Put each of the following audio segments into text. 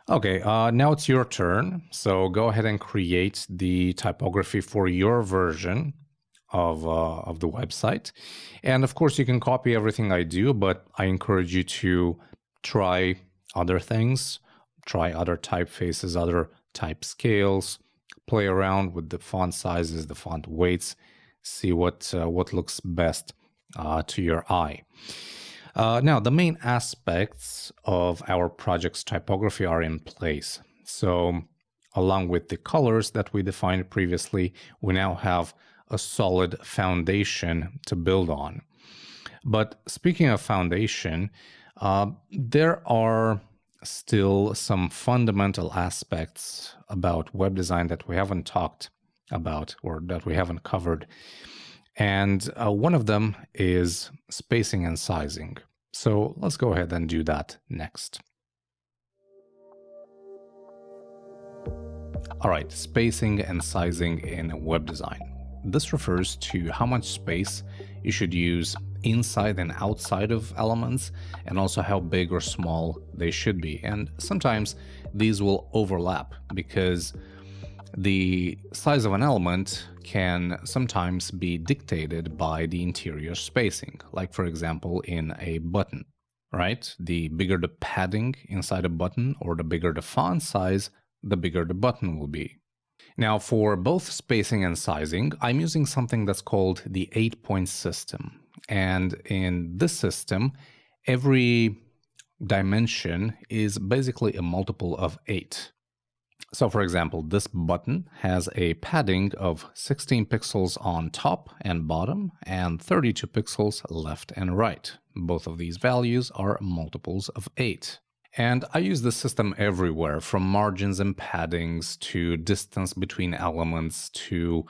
Okay, now it's your turn. So go ahead and create the typography for your version of the website. And of course, you can copy everything I do, but I encourage you to try other things, try other typefaces, other type scales, play around with the font sizes, the font weights, see what looks best to your eye. Now, the main aspects of our project's typography are in place. So, along with the colors that we defined previously, we now have a solid foundation to build on. But speaking of foundation, there are still some fundamental aspects about web design that we haven't talked about or that we haven't covered. And one of them is spacing and sizing. So let's go ahead and do that next. All right, spacing and sizing in web design. This refers to how much space you should use inside and outside of elements, and also how big or small they should be. And sometimes these will overlap because the size of an element can sometimes be dictated by the interior spacing, like for example in a button, right? The bigger the padding inside a button or the bigger the font size, the bigger the button will be. Now, for both spacing and sizing, I'm using something that's called the 8-point system. And in this system, every dimension is basically a multiple of 8. So for example, this button has a padding of 16 pixels on top and bottom and 32 pixels left and right. Both of these values are multiples of 8. And I use this system everywhere, from margins and paddings to distance between elements to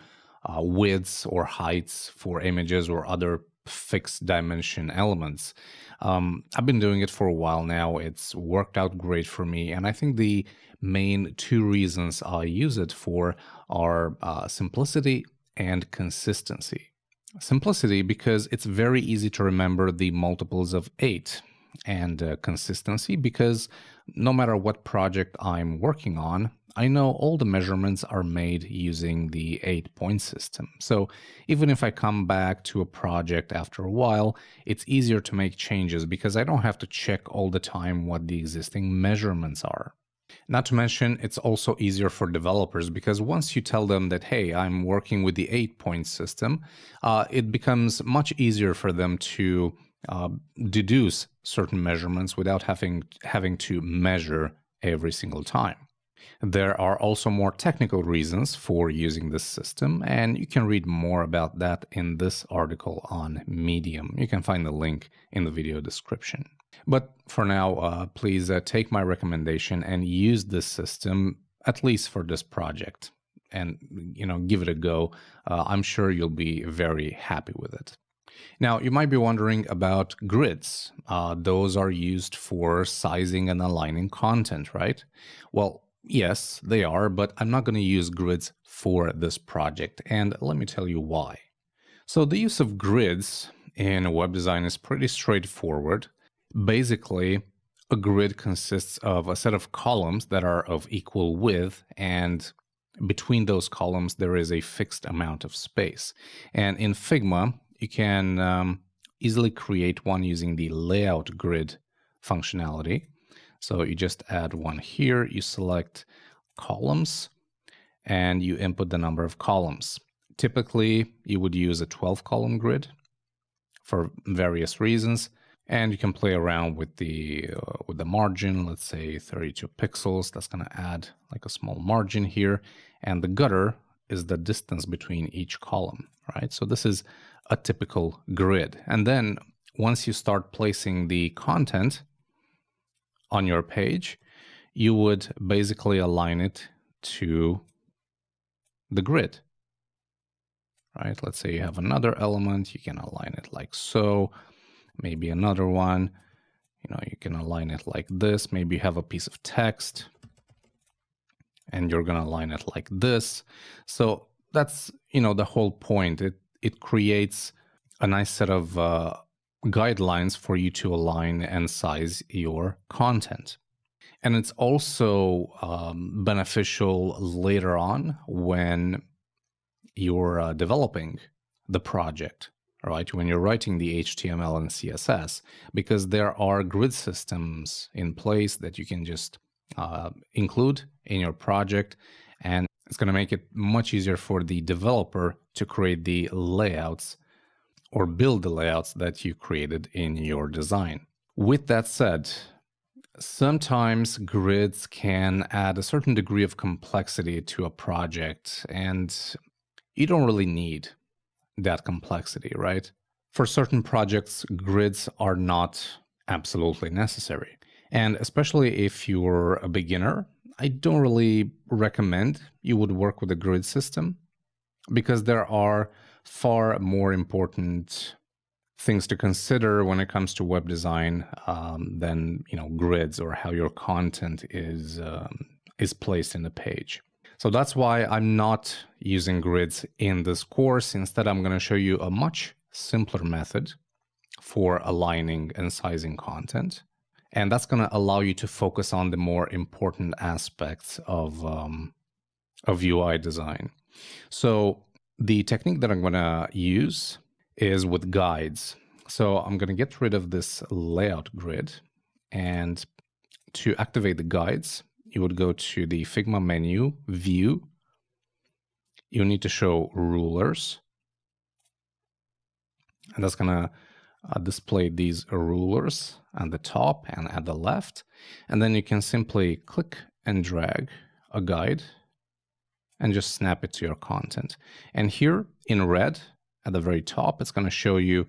widths or heights for images or other fixed dimension elements. I've been doing it for a while now. It's worked out great for me. And I think the main two reasons I use it for are simplicity and consistency. Simplicity because it's very easy to remember the multiples of 8. And consistency because no matter what project I'm working on, I know all the measurements are made using the 8-point system. So even if I come back to a project after a while, it's easier to make changes because I don't have to check all the time what the existing measurements are. Not to mention, it's also easier for developers because once you tell them that, hey, I'm working with the 8-point system, it becomes much easier for them to deduce certain measurements without having to measure every single time. There are also more technical reasons for using this system, and you can read more about that in this article on Medium. You can find the link in the video description. But for now, please take my recommendation and use this system, at least for this project, and give it a go. I'm sure you'll be very happy with it. Now, you might be wondering about grids. Those are used for sizing and aligning content, right? Well, yes, they are, but I'm not going to use grids for this project, and let me tell you why. So the use of grids in web design is pretty straightforward. Basically, a grid consists of a set of columns that are of equal width, and between those columns there is a fixed amount of space. And in Figma, you can easily create one using the layout grid functionality. So you just add one here, you select columns, and you input the number of columns. Typically, you would use a 12-column grid for various reasons, and you can play around with the margin. Let's say 32 pixels. That's going to add like a small margin here, and the gutter is the distance between each column, right? So this is a typical grid. And then once you start placing the content on your page, you would basically align it to the grid, right? Let's say you have another element, you can align it like so, maybe another one, you can align it like this. Maybe you have a piece of text and you're going to align it like this. So that's, the whole point. It creates a nice set of guidelines for you to align and size your content. And it's also beneficial later on when you're developing the project, right? When you're writing the HTML and CSS, because there are grid systems in place that you can just include in your project, and it's going to make it much easier for the developer to create the layouts or build the layouts that you created in your design. With that said, sometimes grids can add a certain degree of complexity to a project, and you don't really need that complexity, right? For certain projects, grids are not absolutely necessary. And especially if you're a beginner, I don't really recommend you would work with a grid system, because there are far more important things to consider when it comes to web design than grids or how your content is placed in the page. So that's why I'm not using grids in this course. Instead, I'm going to show you a much simpler method for aligning and sizing content. And that's going to allow you to focus on the more important aspects of UI design. So the technique that I'm going to use is with guides. So I'm going to get rid of this layout grid, and to activate the guides, you would go to the Figma menu, View. You need to show rulers, and that's going to display these rulers at the top and at the left. And then you can simply click and drag a guide and just snap it to your content. And here in red at the very top, it's going to show you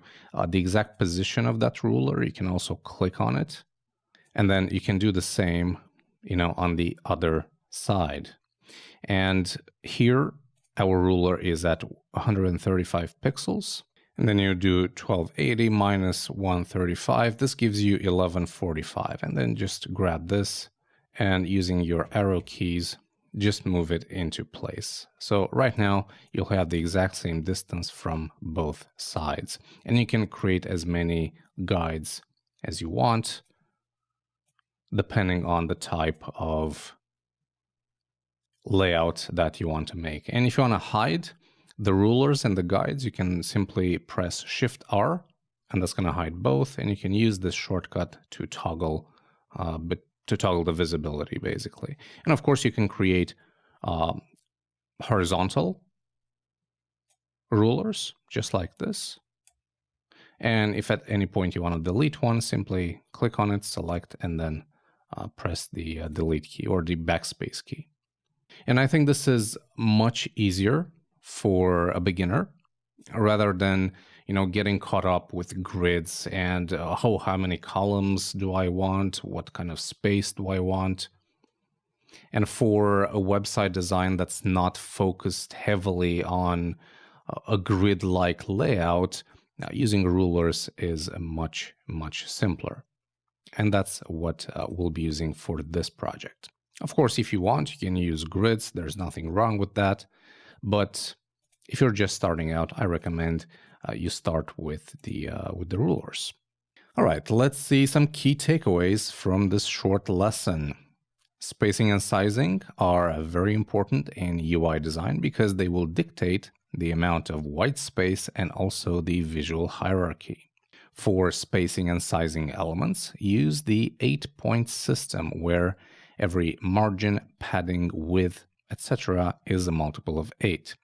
the exact position of that ruler. You can also click on it, and then you can do the same on the other side. And here our ruler is at 135 pixels. And then you do 1280 minus 135. This gives you 1145. And then just grab this and using your arrow keys, just move it into place. So right now you'll have the exact same distance from both sides. And you can create as many guides as you want, depending on the type of layout that you want to make. And if you want to hide the rulers and the guides, you can simply press Shift-R, and that's going to hide both. And you can use this shortcut to toggle the visibility, basically. And of course, you can create horizontal rulers, just like this. And if at any point you want to delete one, simply click on it, select, and then press the delete key or the backspace key. And I think this is much easier for a beginner rather than getting caught up with grids and how many columns do I want, what kind of space do I want. And for a website design that's not focused heavily on a grid-like layout, using rulers is much simpler. And that's what we'll be using for this project. Of course, if you want, you can use grids. There's nothing wrong with that. But if you're just starting out, I recommend you start with the rulers. All right, let's see some key takeaways from this short lesson. Spacing and sizing are very important in UI design because they will dictate the amount of white space and also the visual hierarchy. For spacing and sizing elements, use the 8-point system where every margin, padding, width, etc. is a multiple of 8.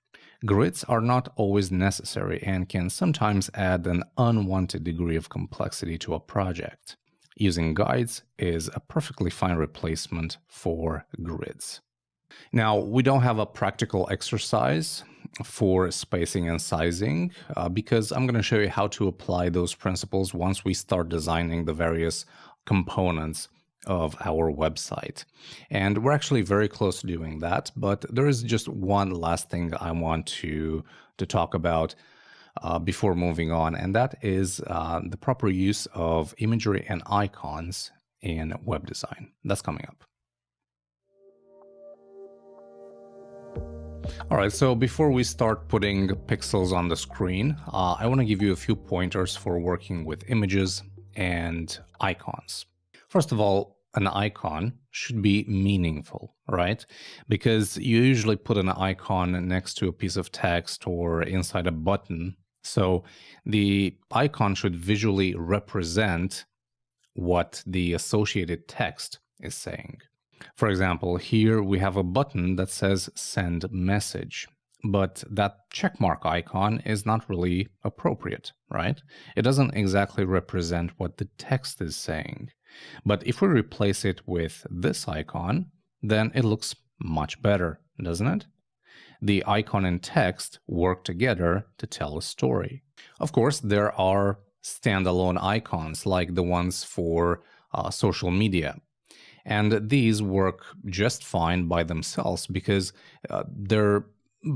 Grids are not always necessary and can sometimes add an unwanted degree of complexity to a project. Using guides is a perfectly fine replacement for grids. Now, we don't have a practical exercise for spacing and sizing because I'm going to show you how to apply those principles once we start designing the various components of our website. And we're actually very close to doing that, but there is just one last thing I want to talk about before moving on, and that is the proper use of imagery and icons in web design. That's coming up. All right, so before we start putting pixels on the screen, I want to give you a few pointers for working with images and icons. First of all, an icon should be meaningful, right? Because you usually put an icon next to a piece of text or inside a button. So the icon should visually represent what the associated text is saying. For example, here we have a button that says send message, but that checkmark icon is not really appropriate, right? It doesn't exactly represent what the text is saying. But if we replace it with this icon, then it looks much better, doesn't it? The icon and text work together to tell a story. Of course, there are standalone icons like the ones for social media. And these work just fine by themselves because they're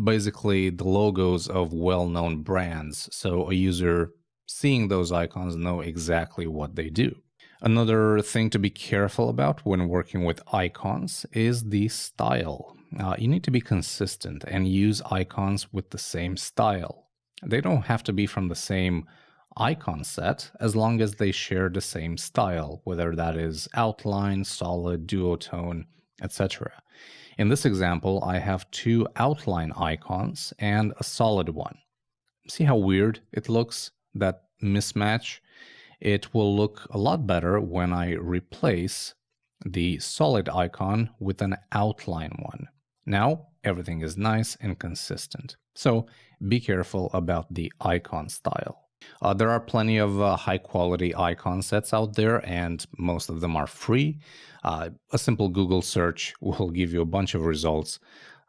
basically the logos of well-known brands. So a user seeing those icons know exactly what they do. Another thing to be careful about when working with icons is the style. You need to be consistent and use icons with the same style. They don't have to be from the same icon set as long as they share the same style, whether that is outline, solid, duotone, etc. In this example, I have two outline icons and a solid one. See how weird it looks, that mismatch? It will look a lot better when I replace the solid icon with an outline one. Now everything is nice and consistent. So be careful about the icon style. There are plenty of high quality icon sets out there, and most of them are free. A simple Google search will give you a bunch of results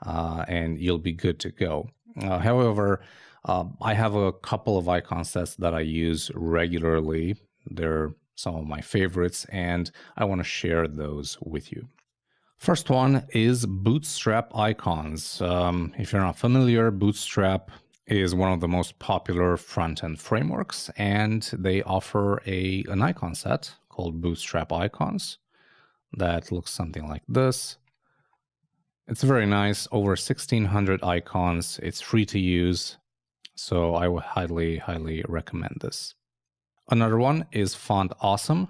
and you'll be good to go. However, I have a couple of icon sets that I use regularly. They're some of my favorites, and I want to share those with you. First one is Bootstrap icons. If you're not familiar, Bootstrap is one of the most popular front-end frameworks, and they offer an icon set called Bootstrap icons that looks something like this. It's very nice, over 1,600 icons. It's free to use, so I would highly recommend this. Another one is Font Awesome.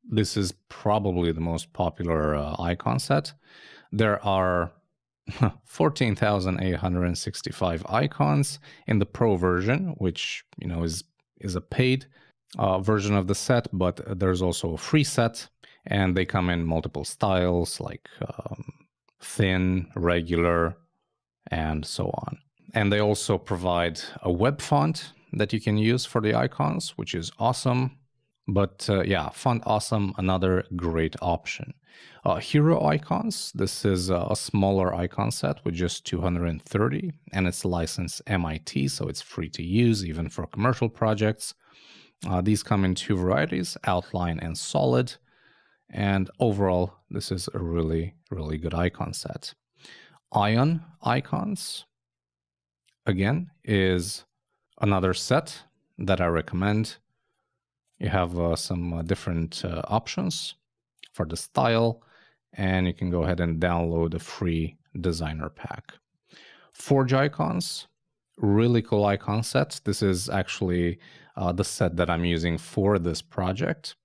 This is probably the most popular icon set. There are 14,865 icons in the Pro version, which is a paid version of the set, but there's also a free set, and they come in multiple styles like thin, regular, and so on. And they also provide a web font that you can use for the icons, which is awesome. But yeah, Font Awesome, another great option. Hero icons, this is a smaller icon set with just 230, and it's licensed MIT, so it's free to use even for commercial projects. These come in two varieties, outline and solid, and overall, this is a really good icon set. Ion icons, again, is another set that I recommend. You have some different options for the style, and you can go ahead and download a free designer pack. Forge icons, really cool icon set. This is actually the set that I'm using for this project.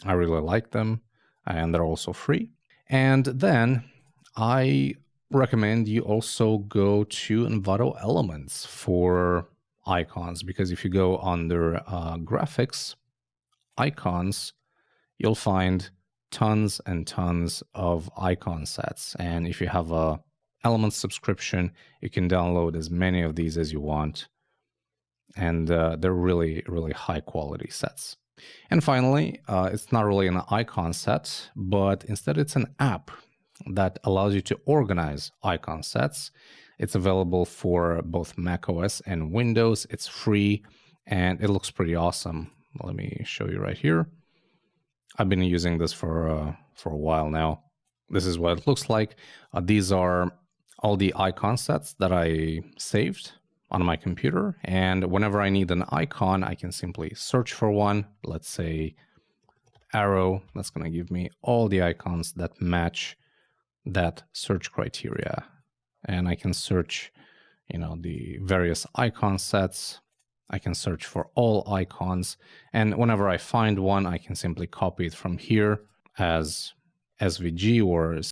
I really like them, and they're also free. And then I recommend you also go to Envato Elements for icons, because if you go under graphics, icons, you'll find tons and tons of icon sets. And if you have a Elements subscription, you can download as many of these as you want. And they're really high quality sets. And finally, it's not really an icon set, but instead it's an app that allows you to organize icon sets. It's available for both macOS and Windows. It's free and it looks pretty awesome. Let me show you right here. I've been using this for a while now. This is what it looks like. These are all the icon sets that I saved on my computer. And whenever I need an icon, I can simply search for one. Let's say arrow. That's going to give me all the icons that match that search criteria. And I can search, the various icon sets. I can search for all icons, and whenever I find one, I can simply copy it from here as SVG or